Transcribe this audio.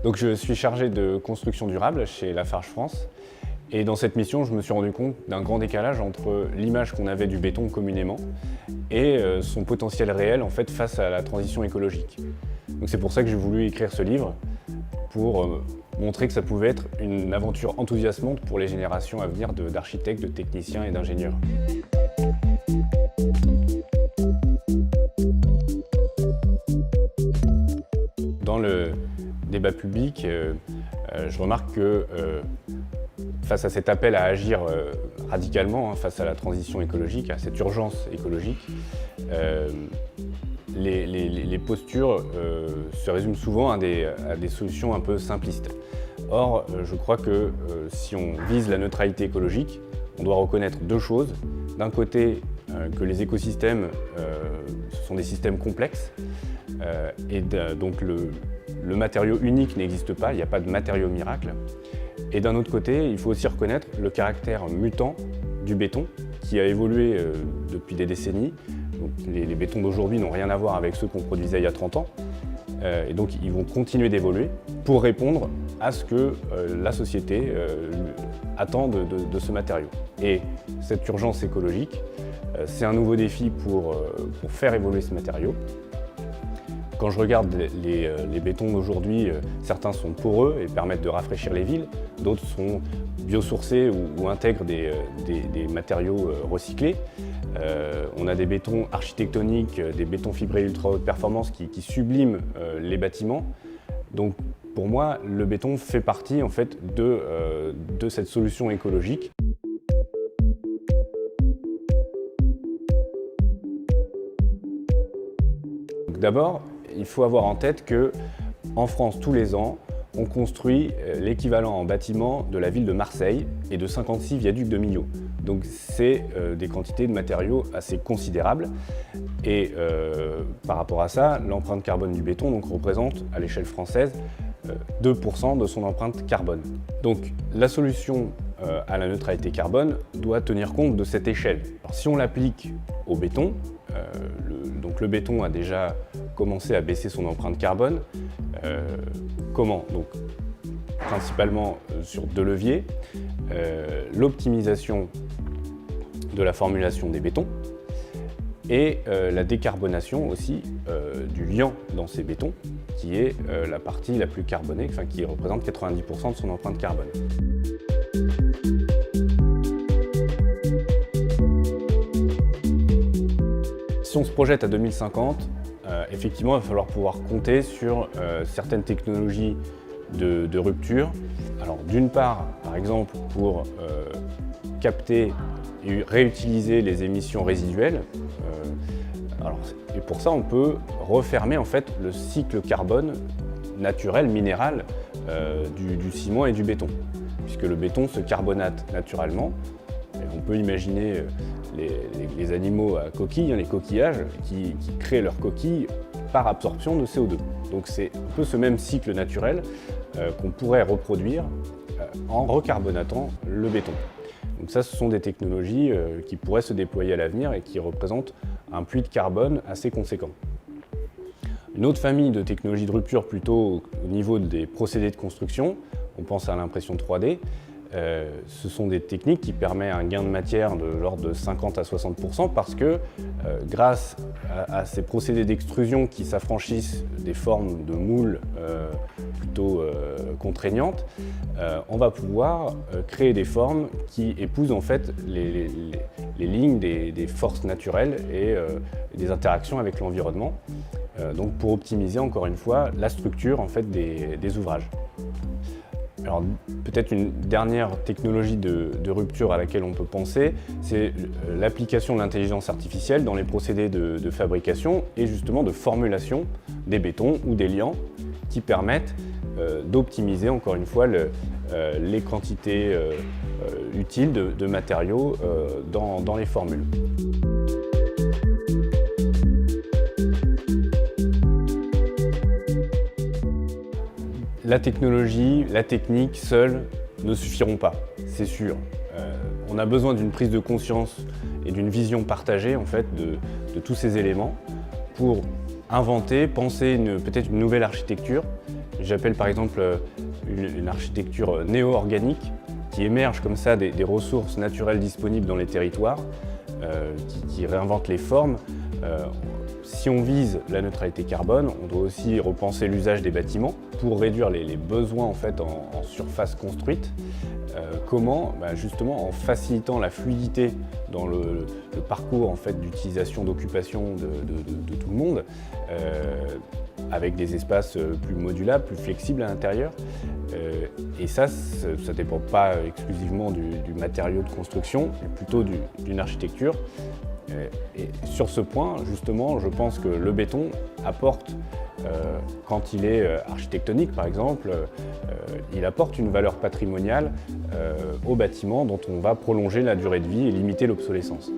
Donc je suis chargé de construction durable chez Lafarge France. Et dans cette mission, je me suis rendu compte d'un grand décalage entre l'image qu'on avait du béton communément et son potentiel réel en fait, face à la transition écologique. Donc c'est pour ça que j'ai voulu écrire ce livre, pour montrer que ça pouvait être une aventure enthousiasmante pour les générations à venir d'architectes, de techniciens et d'ingénieurs. Dans le débat public, je remarque que face à cet appel à agir radicalement, face à la transition écologique, à cette urgence écologique, les postures se résument souvent à des solutions un peu simplistes. Or, je crois que si on vise la neutralité écologique, on doit reconnaître deux choses. D'un côté, que les écosystèmes, ce sont des systèmes complexes, donc le matériau unique n'existe pas, il n'y a pas de matériau miracle. Et d'un autre côté, il faut aussi reconnaître le caractère mutant du béton qui a évolué depuis des décennies. Donc, les bétons d'aujourd'hui n'ont rien à voir avec ceux qu'on produisait il y a 30 ans. Et donc ils vont continuer d'évoluer pour répondre à ce que la société attend de ce matériau. Et cette urgence écologique, c'est un nouveau défi pour faire évoluer ce matériau. Quand je regarde les bétons d'aujourd'hui, certains sont poreux et permettent de rafraîchir les villes, d'autres sont biosourcés ou intègrent des matériaux recyclés. On a des bétons architectoniques, des bétons fibrés ultra haute performance qui subliment les bâtiments. Donc pour moi, le béton fait partie en fait, de cette solution écologique. D'abord, il faut avoir en tête qu'en France, tous les ans, on construit l'équivalent en bâtiment de la ville de Marseille et de 56 viaducs de Millau. Donc c'est des quantités de matériaux assez considérables. Et par rapport à ça, l'empreinte carbone du béton donc, représente à l'échelle française 2% de son empreinte carbone. Donc la solution à la neutralité carbone doit tenir compte de cette échelle. Alors, si on l'applique au béton, donc le béton a déjà commencé à baisser son empreinte carbone. Comment? Donc, principalement sur deux leviers, l'optimisation de la formulation des bétons et la décarbonation aussi du liant dans ces bétons, qui est la partie la plus carbonée, qui représente 90% de son empreinte carbone. Si on se projette à 2050, effectivement, il va falloir pouvoir compter sur certaines technologies de rupture. Alors, d'une part, par exemple, pour capter et réutiliser les émissions résiduelles. Et pour ça, on peut refermer en fait le cycle carbone naturel, minéral, du ciment et du béton, puisque le béton se carbonate naturellement. Et on peut imaginer les animaux à coquilles, les coquillages, qui créent leurs coquilles par absorption de CO2. Donc c'est un peu ce même cycle naturel qu'on pourrait reproduire en recarbonatant le béton. Donc ça, ce sont des technologies qui pourraient se déployer à l'avenir et qui représentent un puits de carbone assez conséquent. Une autre famille de technologies de rupture plutôt au niveau des procédés de construction, on pense à l'impression 3D, ce sont des techniques qui permettent un gain de matière de l'ordre de 50 à 60% parce que grâce à ces procédés d'extrusion qui s'affranchissent des formes de moules plutôt contraignantes, on va pouvoir créer des formes qui épousent en fait les lignes des forces naturelles et des interactions avec l'environnement, donc pour optimiser encore une fois la structure en fait, des ouvrages. Alors peut-être une dernière technologie de rupture à laquelle on peut penser, c'est l'application de l'intelligence artificielle dans les procédés de fabrication et justement de formulation des bétons ou des liants qui permettent d'optimiser encore une fois les quantités utiles de matériaux dans les formules. La technologie, la technique seules ne suffiront pas, c'est sûr. On a besoin d'une prise de conscience et d'une vision partagée en fait, de tous ces éléments pour inventer, penser peut-être une nouvelle architecture j'appelle par exemple une architecture néo-organique qui émerge comme ça des ressources naturelles disponibles dans les territoires, qui réinvente les formes. Si on vise la neutralité carbone, on doit aussi repenser l'usage des bâtiments pour réduire les besoins en fait en surface construite. Comment? Justement en facilitant la fluidité dans le parcours en fait, d'utilisation, d'occupation de tout le monde, avec des espaces plus modulables, plus flexibles à l'intérieur. Et ça ne dépend pas exclusivement du matériau de construction, mais plutôt d'une architecture. Et sur ce point, justement, je pense que le béton apporte, quand il est architectonique par exemple, il apporte une valeur patrimoniale au bâtiment dont on va prolonger la durée de vie et limiter l'obsolescence.